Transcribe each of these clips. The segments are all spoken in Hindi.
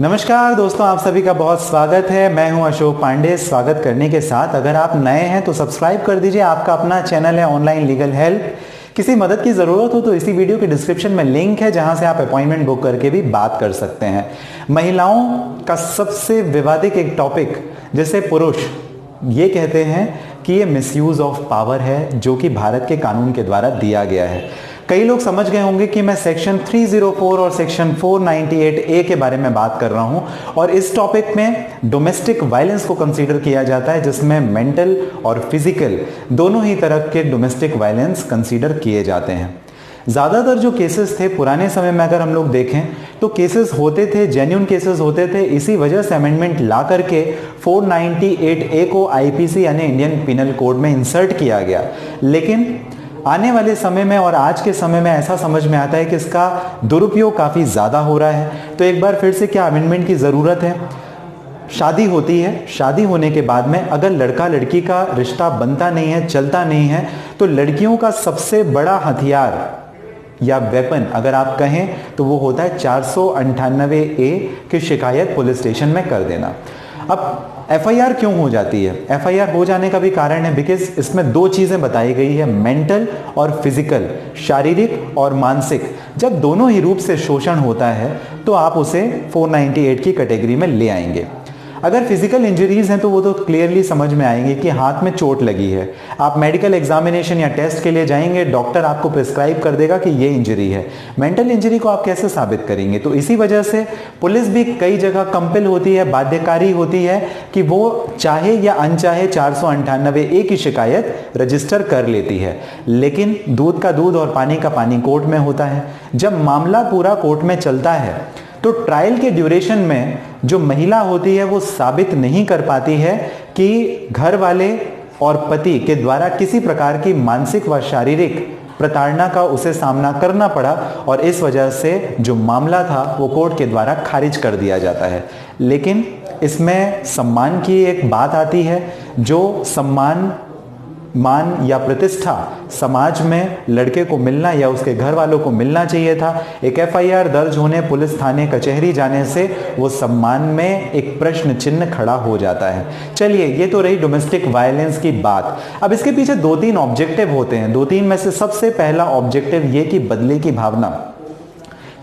नमस्कार दोस्तों, आप सभी का बहुत स्वागत है। मैं हूं अशोक पांडे। स्वागत करने के साथ अगर आप नए हैं तो सब्सक्राइब कर दीजिए। आपका अपना चैनल है ऑनलाइन लीगल हेल्प। किसी मदद की ज़रूरत हो तो इसी वीडियो के डिस्क्रिप्शन में लिंक है जहां से आप अपॉइंटमेंट बुक करके भी बात कर सकते हैं। महिलाओं का सबसे विवादित एक टॉपिक, जैसे पुरुष ये कहते हैं कि ये मिसयूज ऑफ पावर है जो कि भारत के कानून के द्वारा दिया गया है। कई लोग समझ गए होंगे कि मैं सेक्शन 304 और सेक्शन 498A के बारे में बात कर रहा हूं और इस टॉपिक में डोमेस्टिक वायलेंस को कंसीडर किया जाता है, जिसमें मेंटल और फिजिकल दोनों ही तरह के डोमेस्टिक वायलेंस कंसीडर किए जाते हैं। ज़्यादातर जो केसेस थे पुराने समय में अगर हम लोग देखें तो केसेस होते थे, जेन्युइन केसेस होते थे। इसी वजह से अमेंडमेंट ला करके 498A को आईपीसी यानी इंडियन पिनल कोड में इंसर्ट किया गया। लेकिन आने वाले समय में और आज के समय में ऐसा समझ में आता है कि इसका दुरुपयोग काफ़ी ज़्यादा हो रहा है। तो एक बार फिर से क्या अमेंडमेंट की ज़रूरत है? शादी होती है, शादी होने के बाद में अगर लड़का लड़की का रिश्ता बनता नहीं है, चलता नहीं है, तो लड़कियों का सबसे बड़ा हथियार या वेपन अगर आप कहें तो वो होता है 498A की शिकायत पुलिस स्टेशन में कर देना। अब एफआईआर क्यों हो जाती है? एफआईआर हो जाने का भी कारण है बिकॉज इसमें दो चीजें बताई गई है, मेंटल और फिजिकल, शारीरिक और मानसिक। जब दोनों ही रूप से शोषण होता है तो आप उसे 498 की कैटेगरी में ले आएंगे। अगर फिजिकल इंजरीज हैं तो वो तो क्लियरली समझ में आएंगे कि हाथ में चोट लगी है। आप मेडिकल एग्जामिनेशन या टेस्ट के लिए जाएंगे, डॉक्टर आपको प्रिस्क्राइब कर देगा कि ये इंजरी है। मेंटल इंजरी को आप कैसे साबित करेंगे? तो इसी वजह से पुलिस भी कई जगह कंपेल होती है, बाध्यकारी होती है कि वो चाहे या अनचाहे 498A की शिकायत रजिस्टर कर लेती है। लेकिन दूध का दूध और पानी का पानी कोर्ट में होता है। जब मामला पूरा कोर्ट में चलता है तो ट्रायल के ड्यूरेशन में जो महिला होती है वो साबित नहीं कर पाती है कि घर वाले और पति के द्वारा किसी प्रकार की मानसिक व शारीरिक प्रताड़ना का उसे सामना करना पड़ा, और इस वजह से जो मामला था वो कोर्ट के द्वारा खारिज कर दिया जाता है। लेकिन इसमें सम्मान की एक बात आती है, जो सम्मान, मान या प्रतिष्ठा समाज में लड़के को मिलना या उसके घर वालों को मिलना चाहिए था। एक एफआईआर दर्ज होने, पुलिस थाने कचहरी जाने से वो सम्मान में एक प्रश्न चिन्ह खड़ा हो जाता है। चलिए, ये तो रही डोमेस्टिक वायलेंस की बात। अब इसके पीछे दो तीन ऑब्जेक्टिव होते हैं। दो तीन में से सबसे पहला ऑब्जेक्टिव ये कि बदले की भावना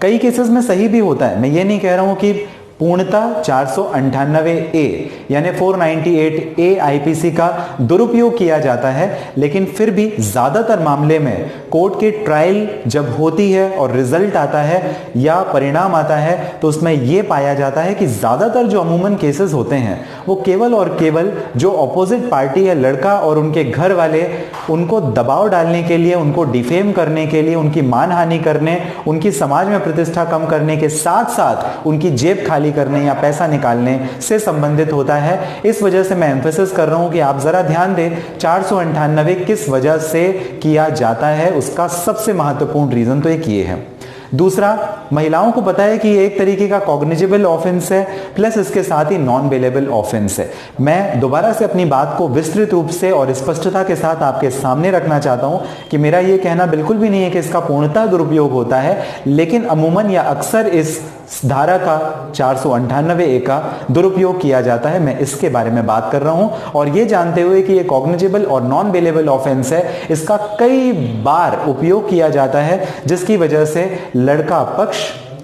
कई केसेस में सही भी होता है। मैं ये नहीं कह रहा हूं कि पूर्णतः 498A यानी 498A आईपीसी का दुरुपयोग किया जाता है, लेकिन फिर भी ज्यादातर मामले में कोर्ट की ट्रायल जब होती है और रिजल्ट आता है या परिणाम आता है तो उसमें यह पाया जाता है कि ज्यादातर जो अमूमन केसेस होते हैं वो केवल और केवल जो ऑपोजिट पार्टी है, लड़का और उनके घर वाले, उनको दबाव डालने के लिए, उनको डिफेम करने के लिए, उनकी मानहानि करने, उनकी समाज में प्रतिष्ठा कम करने के साथ साथ उनकी जेब खाली करने या पैसा निकालने से संबंधित होता है। इस वजह से मैं एम्फेसिस कर रहा हूं कि आप जरा ध्यान दें 498 किस वजह से किया जाता है। उसका सबसे महत्वपूर्ण रीजन तो एक ये है। दूसरा, महिलाओं को पता है कि एक तरीके का कॉग्निजेबल ऑफेंस है, प्लस इसके साथ ही नॉन बेलेबल ऑफेंस है। मैं दोबारा से अपनी बात को विस्तृत रूप से और स्पष्टता के साथ आपके सामने रखना चाहता हूं कि मेरा यह कहना बिल्कुल भी नहीं है कि इसका पूर्णतः दुरुपयोग होता है, लेकिन अमूमन या अक्सर इस धारा का 498A का दुरुपयोग किया जाता है। मैं इसके बारे में बात कर रहा हूं, और यह जानते हुए कि यह कॉग्निजेबल और नॉन बेलेबल ऑफेंस है, इसका कई बार उपयोग किया जाता है, जिसकी वजह से लड़का पक्ष,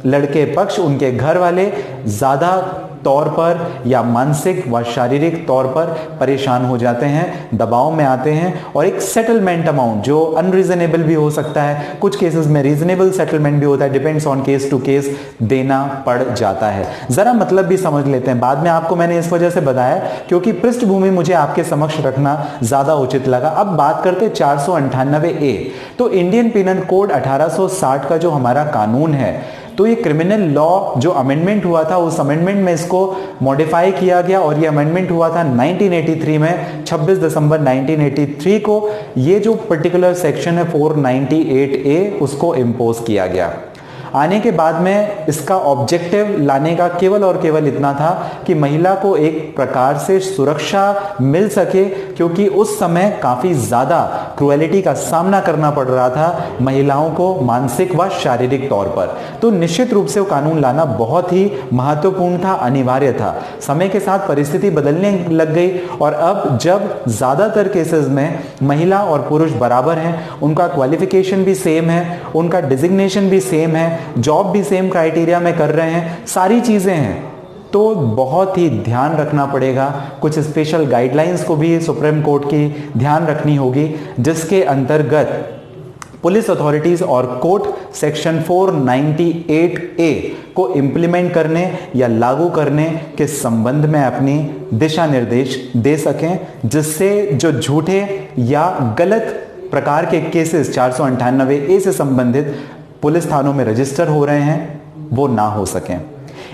लड़के पक्ष, उनके घर वाले ज्यादा तौर पर या मानसिक व शारीरिक तौर पर परेशान हो जाते हैं, दबाव में आते हैं, और एक सेटलमेंट अमाउंट जो अनरीजनेबल भी हो सकता है, कुछ केसेस में रीजनेबल सेटलमेंट भी होता है, depends on case to case, देना पड़ जाता है। जरा मतलब भी समझ लेते हैं। बाद में आपको मैंने इस वजह से बताया क्योंकि पृष्ठभूमि मुझे आपके समक्ष रखना ज्यादा उचित लगा। अब बात करते 498A। तो इंडियन पिनल कोड 1860 का जो हमारा कानून है, तो ये क्रिमिनल लॉ जो अमेंडमेंट हुआ था, उस अमेंडमेंट में इसको मॉडिफाई किया गया, और ये अमेंडमेंट हुआ था 1983 में, 26 दिसंबर 1983 को। ये जो पर्टिकुलर सेक्शन है 498A, उसको इम्पोज किया गया। आने के बाद में इसका ऑब्जेक्टिव लाने का केवल और केवल इतना था कि महिला को एक प्रकार से सुरक्षा मिल सके, क्योंकि उस समय काफी ज्यादा क्रुएलिटी का सामना करना पड़ रहा था महिलाओं को मानसिक व शारीरिक तौर पर। तो निश्चित रूप से वो कानून लाना बहुत ही महत्वपूर्ण था, अनिवार्य था। समय के साथ परिस्थिति बदलने लग गई और अब जब ज्यादातर केसेस में महिला और पुरुष बराबर हैं, उनका क्वालिफिकेशन भी सेम है, उनका डिजिग्नेशन भी सेम है, जॉब भी सेम क्राइटेरिया में कर रहे हैं, सारी चीजें हैं, तो बहुत ही ध्यान रखना पड़ेगा। कुछ स्पेशल गाइडलाइंस को भी सुप्रीम कोर्ट की ध्यान रखनी होगी, जिसके अंतर्गत पुलिस अथॉरिटीज और कोर्ट सेक्शन 498A को इंप्लीमेंट करने या लागू करने के संबंध में अपनी दिशा निर्देश दे सकें, जिससे जो झूठे या गलत प्रकार के केसेस 498A से संबंधित पुलिस थानों में रजिस्टर हो रहे हैं वो ना हो सकें।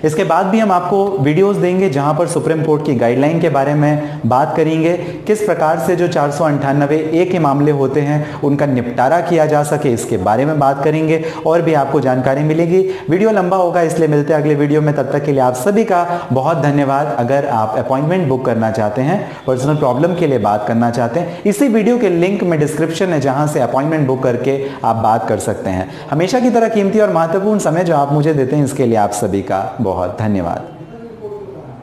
इसके बाद भी हम आपको वीडियोस देंगे जहां पर सुप्रीम कोर्ट की गाइडलाइन के बारे में बात करेंगे, किस प्रकार से जो 498A के मामले होते हैं उनका निपटारा किया जा सके, इसके बारे में बात करेंगे और भी आपको जानकारी मिलेगी। वीडियो लंबा होगा इसलिए मिलते हैं अगले वीडियो में, तब तक के लिए आप सभी का बहुत धन्यवाद। अगर आप अपॉइंटमेंट बुक करना चाहते हैं, पर्सनल प्रॉब्लम के लिए बात करना चाहते हैं, इसी वीडियो के लिंक में डिस्क्रिप्शन है जहां से अपॉइंटमेंट बुक करके आप बात कर सकते हैं। हमेशा की तरह कीमती और महत्वपूर्ण समय जो आप मुझे देते हैं इसके लिए आप सभी का बहुत धन्यवाद।